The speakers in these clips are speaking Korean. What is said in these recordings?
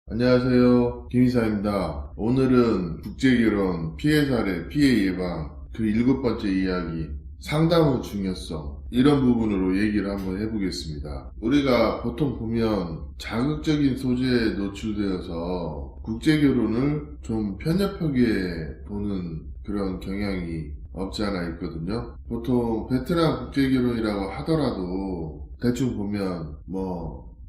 안녕하세요. 김이사입니다. 오늘은 국제결혼 피해 사례, 피해 예방 그 7번째 이야기 상담 후 중요성 이런 부분으로 얘기를 한번 해보겠습니다. 우리가 보통 보면 자극적인 소재에 노출되어서 국제결혼을 좀 편협하게 보는 그런 경향이 없지 않아 있거든요. 보통 베트남 국제결혼이라고 하더라도 대충 보면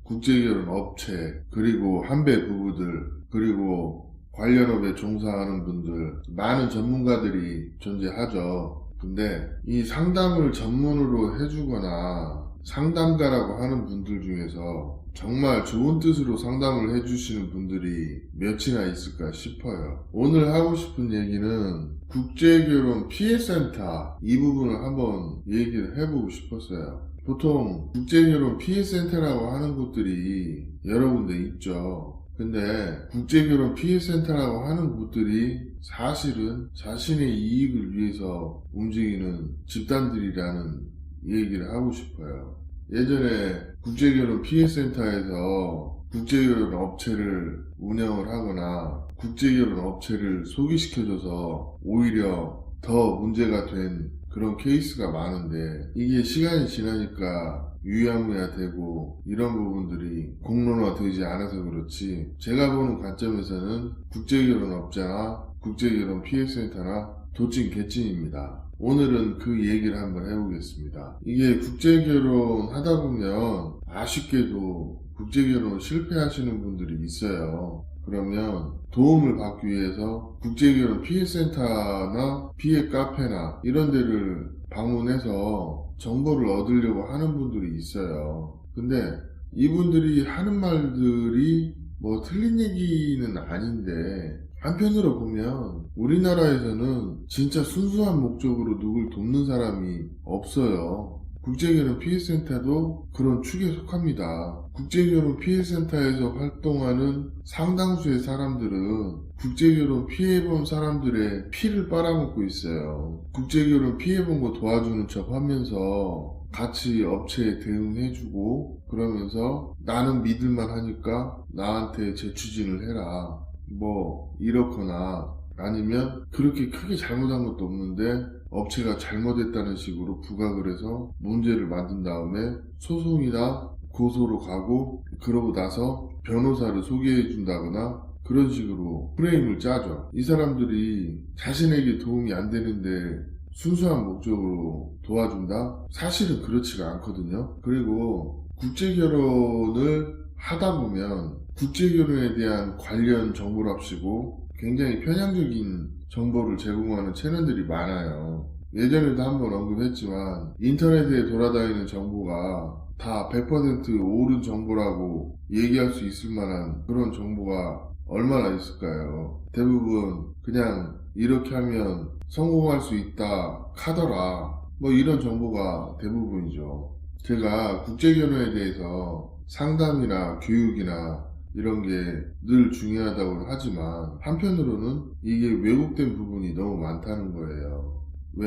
국제결혼 업체, 그리고 한배 부부들, 그리고 관련업에 종사하는 분들, 많은 전문가들이 존재하죠. 근데 이 상담을 전문으로 해주거나 상담가라고 하는 분들 중에서 정말 좋은 뜻으로 상담을 해주시는 분들이 몇이나 있을까 싶어요. 오늘 하고 싶은 얘기는 국제결혼 피해센터 이 부분을 한번 얘기를 해보고 싶었어요. 보통 국제결혼 피해센터라고 하는 곳들이 여러 군데 있죠. 근데 국제결혼 피해센터라고 하는 곳들이 사실은 자신의 이익을 위해서 움직이는 집단들이라는 얘기를 하고 싶어요. 예전에 국제결혼 피해센터에서 국제결혼 업체를 운영을 하거나 국제결혼 업체를 소개시켜줘서 오히려 더 문제가 된 그런 케이스가 많은데, 이게 시간이 지나니까 유야무야 되고 이런 부분들이 공론화되지 않아서 그렇지, 제가 보는 관점에서는 국제결혼 업자나 국제결혼 피해센터나 도찐 개찐입니다. 오늘은 그 얘기를 한번 해보겠습니다. 이게 국제결혼 하다 보면 아쉽게도 국제결혼 실패하시는 분들이 있어요. 그러면 도움을 받기 위해서 국제결혼 피해센터나 피해 카페나 이런 데를 방문해서 정보를 얻으려고 하는 분들이 있어요. 근데 이분들이 하는 말들이 틀린 얘기는 아닌데, 한편으로 보면 우리나라에서는 진짜 순수한 목적으로 누굴 돕는 사람이 없어요. 국제결혼 피해센터도 그런 축에 속합니다. 국제결혼 피해센터에서 활동하는 상당수의 사람들은 국제결혼 피해본 사람들의 피를 빨아먹고 있어요. 국제결혼 피해본 거 도와주는 척 하면서 같이 업체에 대응해주고, 그러면서 나는 믿을만 하니까 나한테 재추진을 해라, 이렇거나, 아니면 그렇게 크게 잘못한 것도 없는데 업체가 잘못했다는 식으로 부각을 해서 문제를 만든 다음에 소송이나 고소로 가고, 그러고 나서 변호사를 소개해 준다거나 그런 식으로 프레임을 짜죠. 이 사람들이 자신에게 도움이 안 되는데 순수한 목적으로 도와준다? 사실은 그렇지가 않거든요. 그리고 국제결혼을 하다 보면 국제결혼에 대한 관련 정보랍시고 굉장히 편향적인 정보를 제공하는 채널들이 많아요. 예전에도 한번 언급했지만 인터넷에 돌아다니는 정보가 다 100% 옳은 정보라고 얘기할 수 있을 만한 그런 정보가 얼마나 있을까요? 대부분 그냥 이렇게 하면 성공할 수 있다 카더라, 이런 정보가 대부분이죠. 제가 국제결혼에 대해서 상담이나 교육이나 이런 게 늘 중요하다고 하지만, 한편으로는 이게 왜곡된 부분이 너무 많다는 거예요. 왜?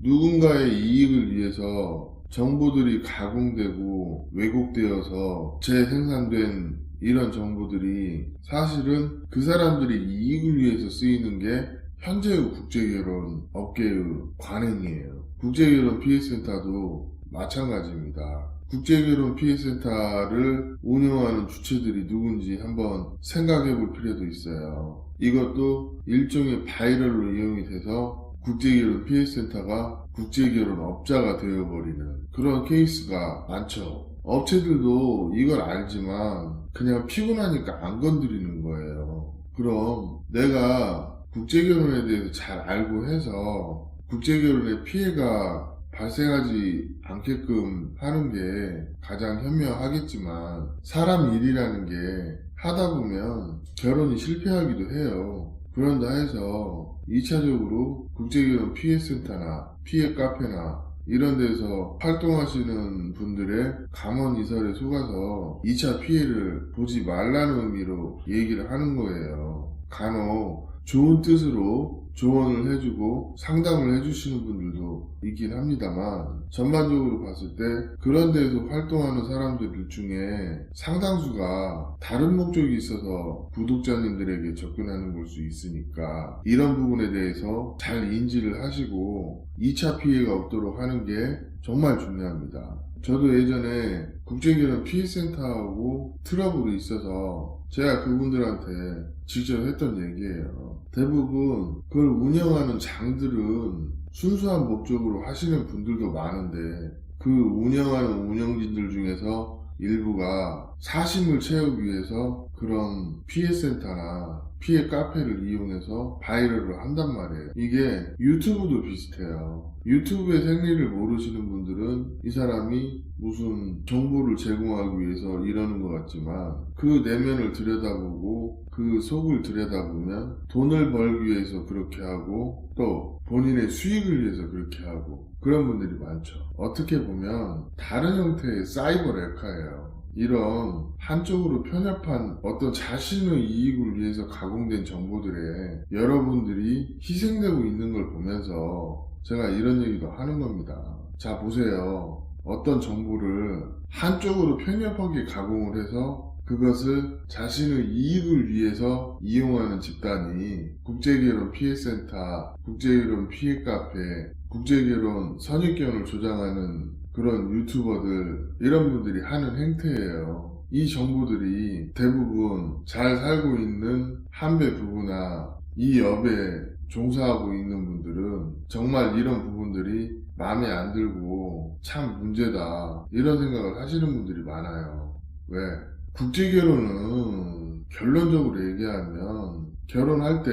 누군가의 이익을 위해서 정보들이 가공되고 왜곡되어서 재생산된 이런 정보들이 사실은 그 사람들이 이익을 위해서 쓰이는 게 현재의 국제결혼 업계의 관행이에요. 국제결혼 피해센터도 마찬가지입니다. 국제결혼 피해센터를 운영하는 주체들이 누군지 한번 생각해 볼 필요도 있어요. 이것도 일종의 바이럴로 이용이 돼서 국제결혼 피해센터가 국제결혼 업자가 되어버리는 그런 케이스가 많죠. 업체들도 이걸 알지만 그냥 피곤하니까 안 건드리는 거예요. 그럼 내가 국제결혼에 대해서 잘 알고 해서 국제결혼의 피해가 발생하지 않게끔 하는 게 가장 현명하겠지만, 사람 일이라는 게 하다 보면 결혼이 실패하기도 해요. 그런다 해서 2차적으로 국제결혼 피해센터나 피해 카페나 이런 데서 활동하시는 분들의 감언이설에 속아서 2차 피해를 보지 말라는 의미로 얘기를 하는 거예요. 간혹 좋은 뜻으로 조언을 해주고 상담을 해주시는 분들도 있긴 합니다만, 전반적으로 봤을 때 그런 데에서 활동하는 사람들 중에 상당수가 다른 목적이 있어서 구독자님들에게 접근하는 걸 수 있으니까, 이런 부분에 대해서 잘 인지를 하시고 2차 피해가 없도록 하는 게 정말 중요합니다. 저도 예전에 국제결혼 피해센터하고 트러블이 있어서 제가 그분들한테 직접 했던 얘기예요. 대부분 그걸 운영하는 장들은 순수한 목적으로 하시는 분들도 많은데, 그 운영하는 운영진들 중에서 일부가 사심을 채우기 위해서 그런 피해센터나 피해 카페를 이용해서 바이럴을 한단 말이에요. 이게 유튜브도 비슷해요. 유튜브의 생리를 모르시는 분들은 이 사람이 무슨 정보를 제공하기 위해서 이러는 것 같지만, 그 내면을 들여다보고 그 속을 들여다보면 돈을 벌기 위해서 그렇게 하고 또 본인의 수익을 위해서 그렇게 하고 그런 분들이 많죠. 어떻게 보면 다른 형태의 사이버 레카예요. 이런 한쪽으로 편협한 어떤 자신의 이익을 위해서 가공된 정보들에 여러분들이 희생되고 있는 걸 보면서 제가 이런 얘기도 하는 겁니다. 자, 보세요. 어떤 정보를 한쪽으로 편협하게 가공을 해서 그것을 자신의 이익을 위해서 이용하는 집단이 국제결혼 피해센터, 국제결혼 피해카페, 국제결혼 선입견을 조장하는 그런 유튜버들, 이런 분들이 하는 행태예요. 이 정보들이 대부분 잘 살고 있는 한배 부부나 이 업에 종사하고 있는 분들은 정말 이런 부분들이 마음에 안 들고 참 문제다, 이런 생각을 하시는 분들이 많아요. 왜? 국제결혼은 결론적으로 얘기하면 결혼할 때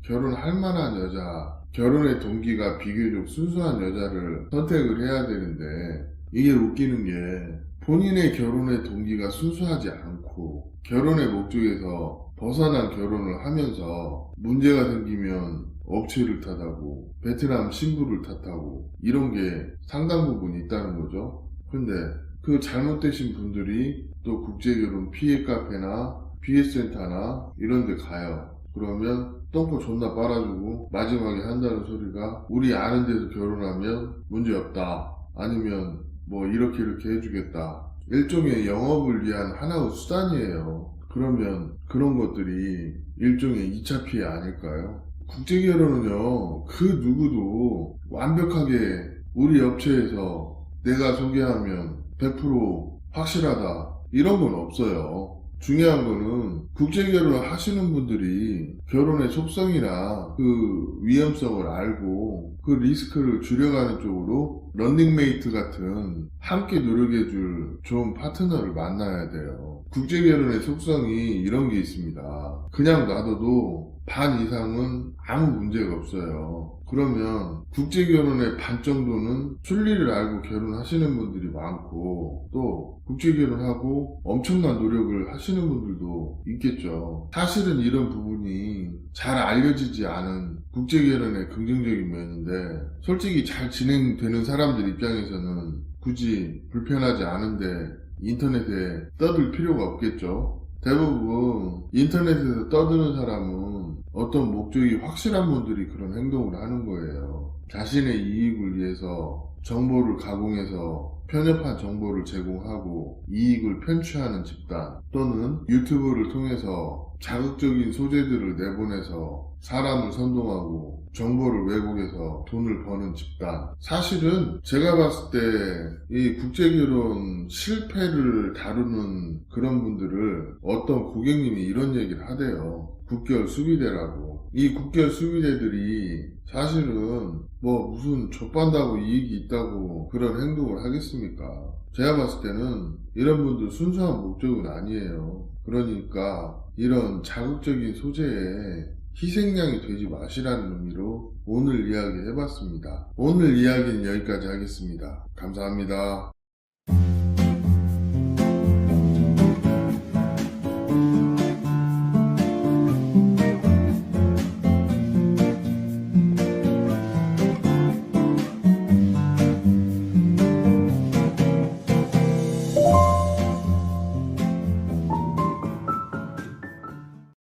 결혼할 만한 여자, 결혼의 동기가 비교적 순수한 여자를 선택을 해야 되는데, 이게 웃기는 게 본인의 결혼의 동기가 순수하지 않고 결혼의 목적에서 벗어난 결혼을 하면서 문제가 생기면 업체를 탓하고 베트남 신부를 탓하고 이런 게 상당 부분 있다는 거죠. 근데 그 잘못되신 분들이 또 국제결혼 피해 카페나 피해센터나 이런 데 가요. 그러면 똥꼬 존나 빨아주고 마지막에 한다는 소리가 우리 아는 데서 결혼하면 문제없다, 아니면 뭐 이렇게 해주겠다, 일종의 영업을 위한 하나의 수단이에요. 그러면 그런 것들이 일종의 2차 피해 아닐까요? 국제결혼은요, 그 누구도 완벽하게 우리 업체에서 내가 소개하면 100% 확실하다 이런 건 없어요. 중요한 거는 국제결혼을 하시는 분들이 결혼의 속성이나 그 위험성을 알고 그 리스크를 줄여가는 쪽으로 런닝메이트 같은 함께 노력해줄 좋은 파트너를 만나야 돼요. 국제결혼의 속성이 이런 게 있습니다. 그냥 놔둬도 반 이상은 아무 문제가 없어요. 그러면 국제결혼의 반 정도는 순리를 알고 결혼하시는 분들이 많고, 또 국제결혼하고 엄청난 노력을 하시는 분들도 있겠죠. 사실은 이런 부분이 잘 알려지지 않은 국제결혼의 긍정적인 면인데, 솔직히 잘 진행되는 사람들 입장에서는 굳이 불편하지 않은데 인터넷에 떠들 필요가 없겠죠. 대부분 인터넷에서 떠드는 사람은 어떤 목적이 확실한 분들이 그런 행동을 하는 거예요. 자신의 이익을 위해서 정보를 가공해서 편협한 정보를 제공하고 이익을 편취하는 집단, 또는 유튜브를 통해서 자극적인 소재들을 내보내서 사람을 선동하고 정보를 왜곡해서 돈을 버는 집단. 사실은 제가 봤을 때 이 국제결혼 실패를 다루는 그런 분들을 어떤 고객님이 이런 얘기를 하대요. 국결 수비대라고. 이 국결 수비대들이 사실은 뭐 무슨 좆반다고 이익이 있다고 그런 행동을 하겠습니까? 제가 봤을 때는 이런 분들 순수한 목적은 아니에요. 그러니까 이런 자극적인 소재에 희생양이 되지 마시라는 의미로 오늘 이야기 해봤습니다. 오늘 이야기는 여기까지 하겠습니다. 감사합니다.